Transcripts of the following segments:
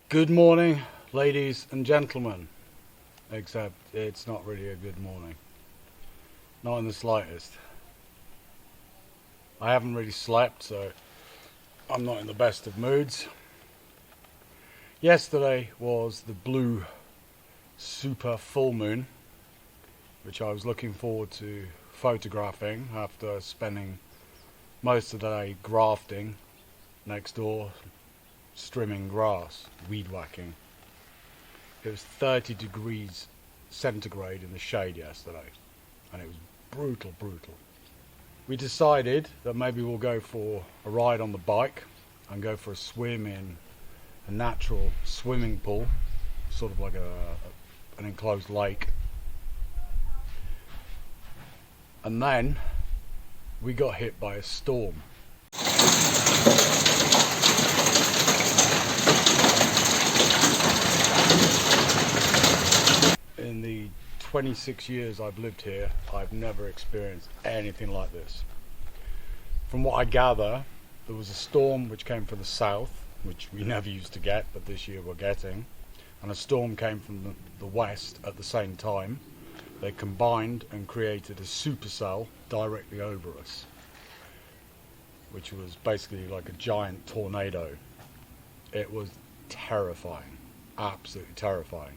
Good morning, ladies and gentlemen. Except it's not really a good morning. Not in the slightest. I haven't really slept, so I'm not in the best of moods. Yesterday was the blue super full moon, which I was looking forward to photographing after spending most of the day grafting next door, trimming grass, weed whacking. It was 30 degrees centigrade in the shade yesterday, and it was brutal. We decided that maybe we'll go for a ride on the bike and go for a swim in a natural swimming pool, sort of like an enclosed lake. And then we got hit by a storm. In the 26 years I've lived here, I've never experienced anything like this. From what I gather, there was a storm which came from the south, which we never used to get, but this year we're getting, and a storm came from the west at the same time. They combined and created a supercell directly over us, which was basically like a giant tornado. It was terrifying, absolutely terrifying.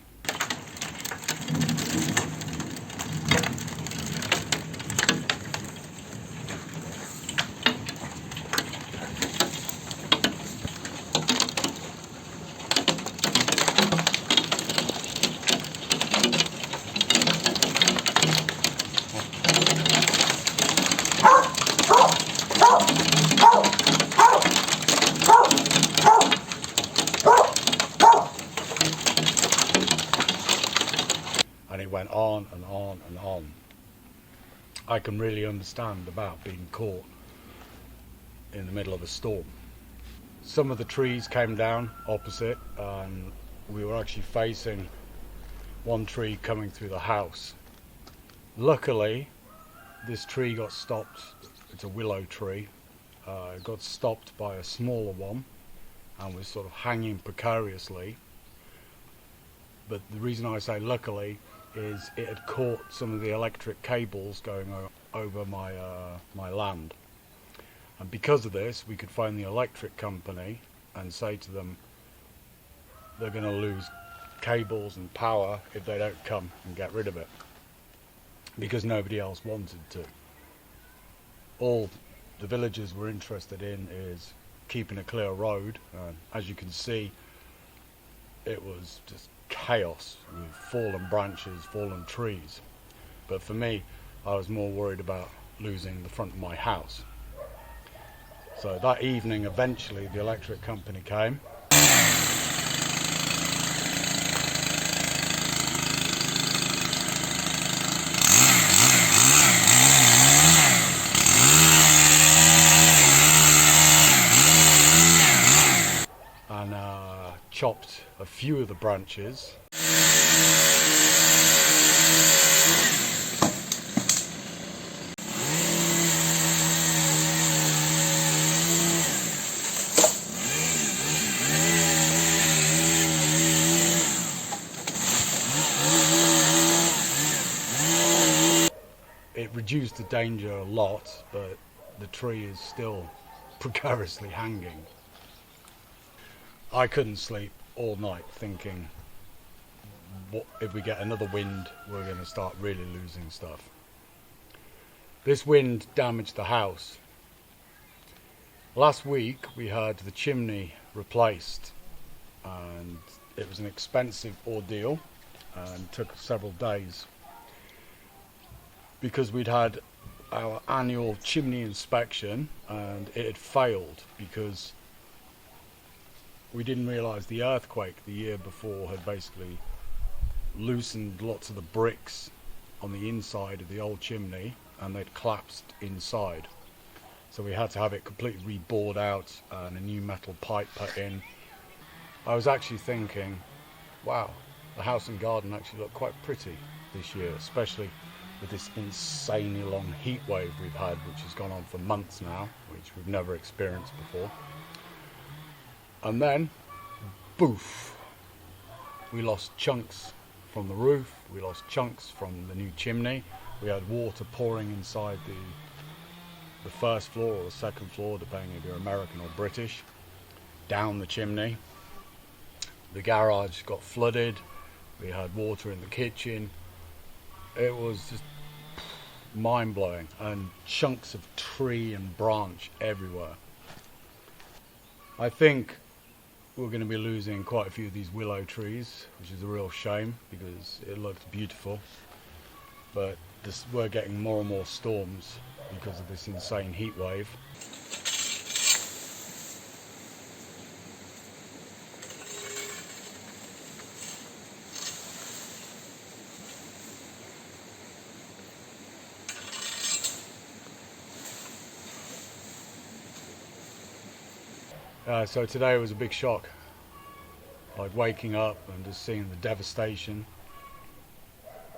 And it went on and on and on. I can really understand about being caught in the middle of a storm. Some of the trees came down opposite, and we were actually facing one tree coming through the house. Luckily, this tree got stopped. It's a willow tree. It got stopped by a smaller one and was sort of hanging precariously. But the reason I say luckily is it had caught some of the electric cables going over my land, and because of this we could phone the electric company and say to them they're going to lose cables and power if they don't come and get rid of it, because nobody else wanted to. All the villagers were interested in is keeping a clear road, and as you can see, it was just chaos with fallen branches, fallen trees. But for me, I was more worried about losing the front of my house. So that evening, eventually the electric company came. And chopped a few of the branches. It reduced the danger a lot, but the tree is still precariously hanging. I couldn't sleep all night thinking, what if we get another wind, we're going to start really losing stuff. This wind damaged the house. Last week we had the chimney replaced, and it was an expensive ordeal and took several days, because we'd had our annual chimney inspection and it had failed because we didn't realise the earthquake the year before had basically loosened lots of the bricks on the inside of the old chimney, and they'd collapsed inside. So we had to have it completely re-bored out and a new metal pipe put in. I was actually thinking, wow, the house and garden actually look quite pretty this year, especially with this insanely long heat wave we've had, which has gone on for months now, which we've never experienced before. And then, boof, We lost chunks from the roof, we lost chunks from the new chimney. We had water pouring inside the first floor or the second floor, depending if you're American or British, down the chimney. The garage got flooded, we had water in the kitchen. It was just mind-blowing, and chunks of tree and branch everywhere. I think we're going to be losing quite a few of these willow trees, which is a real shame because it looked beautiful. But we're getting more and more storms because of this insane heat wave. So today was a big shock, like waking up and just seeing the devastation.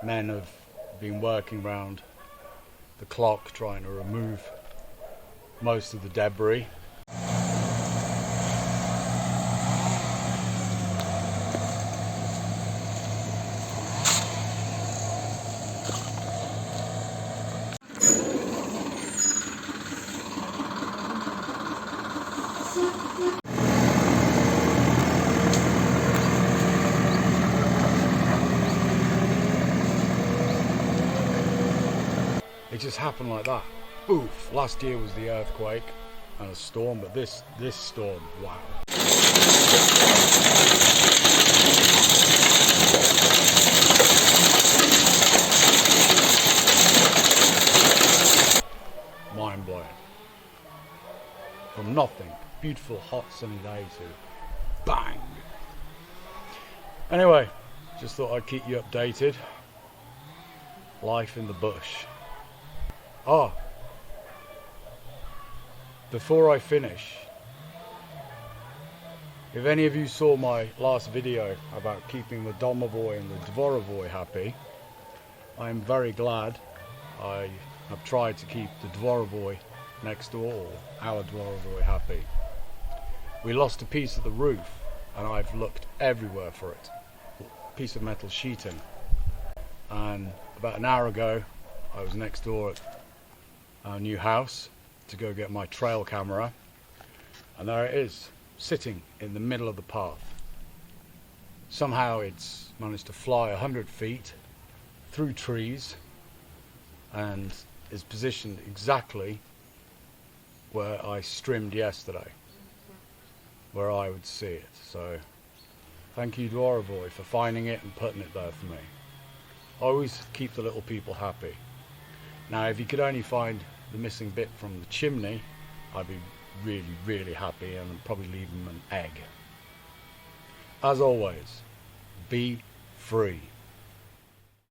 Men have been working around the clock trying to remove most of the debris. It just happened like that. Oof. Last year was the earthquake and a storm, but this storm, wow. Mind blowing. From nothing, beautiful hot sunny day to bang. Anyway, just thought I'd keep you updated. Life in the bush. Oh, before I finish, if any of you saw my last video about keeping the Domovoy and the Dvorovoy happy, I am very glad I have tried to keep the Dvorovoy next door, or our Dvorovoy, happy. We lost a piece of the roof and I've looked everywhere for it, a piece of metal sheeting, and about an hour ago I was next door at our new house to go get my trail camera, and there it is, sitting in the middle of the path. Somehow it's managed to fly 100 feet through trees and is positioned exactly where I streamed yesterday, where I would see it. So thank you, Dvorovoy, for finding it and putting it there for me. Always keep the little people happy. Now, if you could only find the missing bit from the chimney, I'd be really, really happy, and I'd probably leave them an egg. As always, be free.